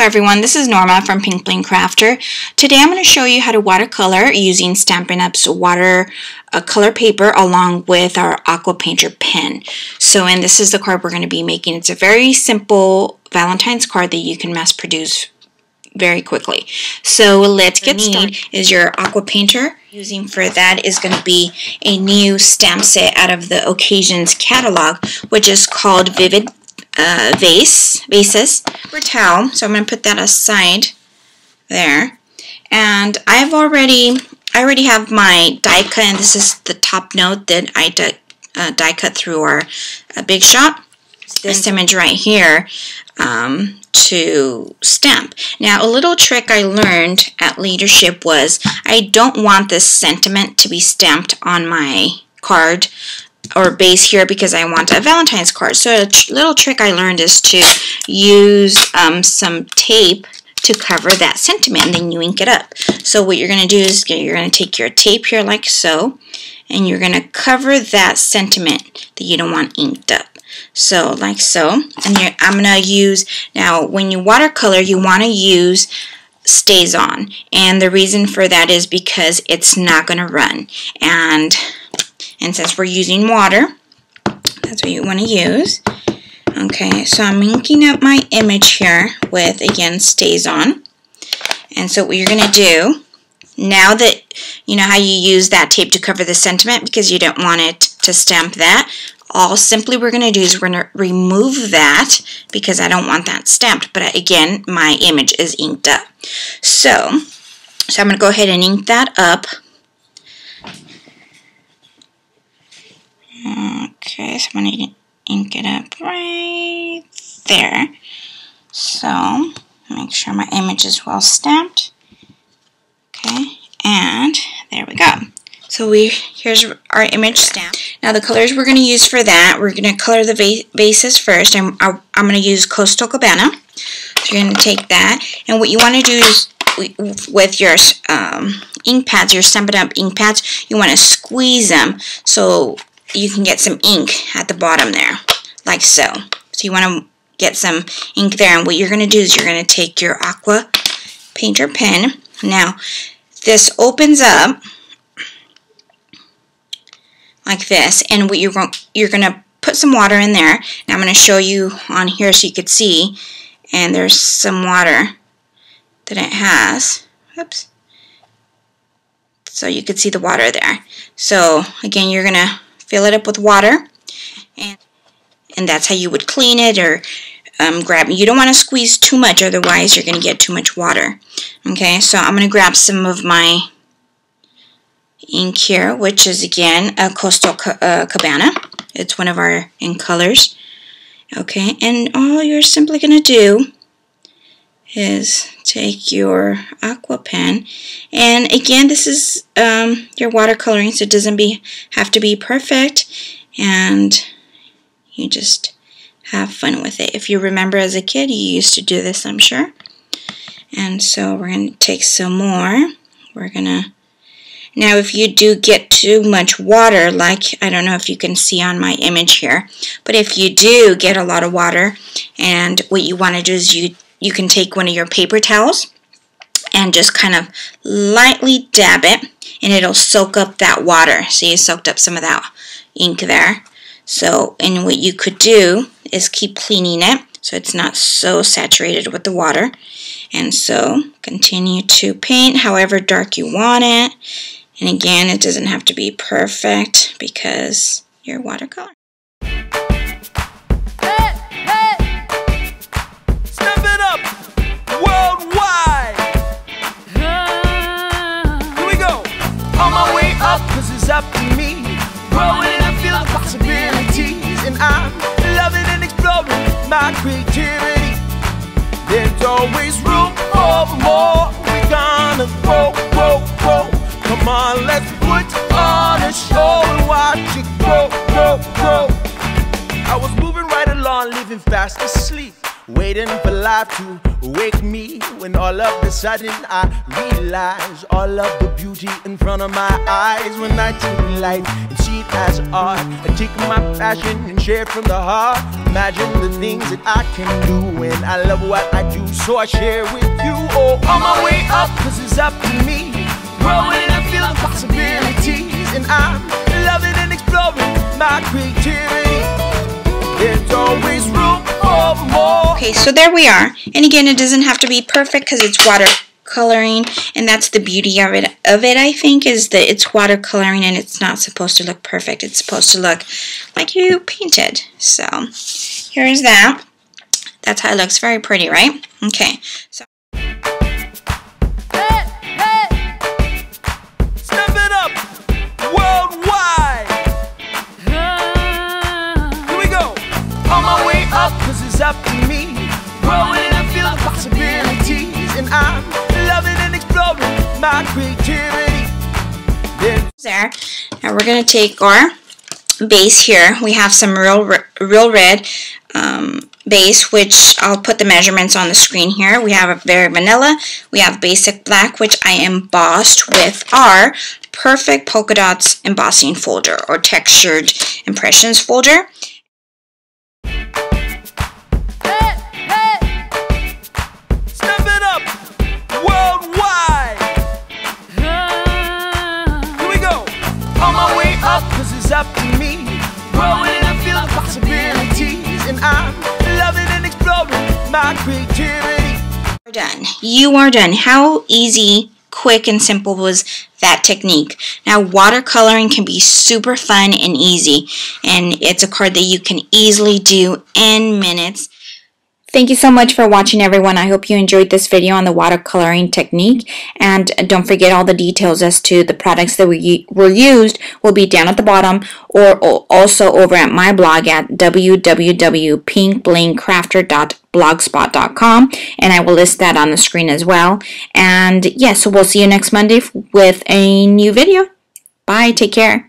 everyone, this is Norma from PinkBlingCrafter. Today I'm going to show you how to watercolor using Stampin' Up's watercolor paper along with our Aqua Painter pen. And this is the card we're going to be making. It's a very simple Valentine's card that you can mass produce very quickly. So let's get started. Is your Aqua Painter. Using for that is going to be a new stamp set out of the Occasions catalog, which is called Vivid Vases for towel. So I'm going to put that aside there. And I already have my die cut, and this is the TopNote that I die cut through our Big Shop. This image right here to stamp. Now, a little trick I learned at Leadership was I don't want this sentiment to be stamped on my card or base here because I want a Valentine's card. So a little trick I learned is to use some tape to cover that sentiment, and then you ink it up. So what you're going to do is you're going to take your tape here like so, and you're going to cover that sentiment that you don't want inked up. So like so, and I'm going to use, now when you watercolor you want to use StazOn, and the reason for that is because it's not going to run, and since we're using water, that's what you want to use. Okay, so I'm inking up my image here with, again, StazOn. And so what you're going to do, now that you know how you use that tape to cover the sentiment because you don't want it to stamp that, all simply we're going to do is we're going to remove that because I don't want that stamped. But again, my image is inked up. So I'm going to go ahead and ink that up. Okay, so I'm going to ink it up right there. So make sure my image is well stamped. Okay, and there we go. So here's our image stamp. Now the colors we're going to use for that, we're going to color the vases first. I'm going to use Coastal Cabana. So you're going to take that, and what you want to do is with your ink pads, your Stampin' Up ink pads, you want to squeeze them so you can get some ink at the bottom there, like so. So you want to get some ink there, and what you're going to do is you're going to take your Aqua Painter Pen. Now this opens up like this, and what you're going to put some water in there. Now I'm going to show you on here so you could see, and there's some water that it has. Oops. So you could see the water there. So again, you're going to fill it up with water, and that's how you would clean it or grab it. You don't want to squeeze too much, otherwise you're going to get too much water. Okay, so I'm going to grab some of my ink here, which is again a Coastal Cabana. It's one of our ink colors. Okay, and all you're simply going to do is take your Aqua pen, and again, this is your watercoloring, so it doesn't have to be perfect, and you just have fun with it. If you remember as a kid, you used to do this, I'm sure. And so we're going to take some more. Now if you do get too much water, like I don't know if you can see on my image here, but if you do get a lot of water, and what you want to do is you can take one of your paper towels and just kind of lightly dab it, and it'll soak up that water. See, it soaked up some of that ink there. So, and what you could do is keep cleaning it so it's not so saturated with the water. And so continue to paint however dark you want it. And again, it doesn't have to be perfect because you're watercolor. Up to me, growing in a field of possibilities, and I'm loving and exploring my creativity. There's always room for more. We're gonna grow, grow, grow. Come on, let's put on a show and watch it grow, grow, grow. I was moving right along, living fast asleep, waiting for life to wake me, when all of a sudden I realize all of the beauty in front of my eyes. When I take life and see it as art, I take my passion and share it from the heart. Imagine the things that I can do, and I love what I do, so I share with you. Oh, on my way up, 'cause it's up to me, growing and feeling possibilities, and I'm loving and exploring my creativity. There's always room for more. Okay, so there we are. And again, it doesn't have to be perfect because it's watercoloring, and that's the beauty of it. I think, is that it's watercoloring and it's not supposed to look perfect. It's supposed to look like you painted. So here's that. That's how it looks. Very pretty, right? Okay. So. Stampin' Up worldwide. Here we go. On my way up, 'cause it's up to me, growing and feeling possibilities, and I'm loving and exploring my creativity. There. Now we're going to take our base here. We have some real red base, which I'll put the measurements on the screen here. We have a very vanilla. We have basic black, which I embossed with our perfect polka dots embossing folder or textured impressions folder. Stampin' Up worldwide. Here we go. On my way up, 'cause it's up to me, growing and feeling possibilities, and I'm loving and exploring my creativity. You're done. You are done. How easy, quick, and simple was that technique? Now, watercoloring can be super fun and easy, and it's a card that you can easily do in minutes. Thank you so much for watching, everyone. I hope you enjoyed this video on the watercoloring technique, and don't forget all the details as to the products that were used will be down at the bottom, or also over at my blog at www.PinkBlingCrafter.blogspot.com, and I will list that on the screen as well. And yes, so we'll see you next Monday with a new video. Bye. Take care.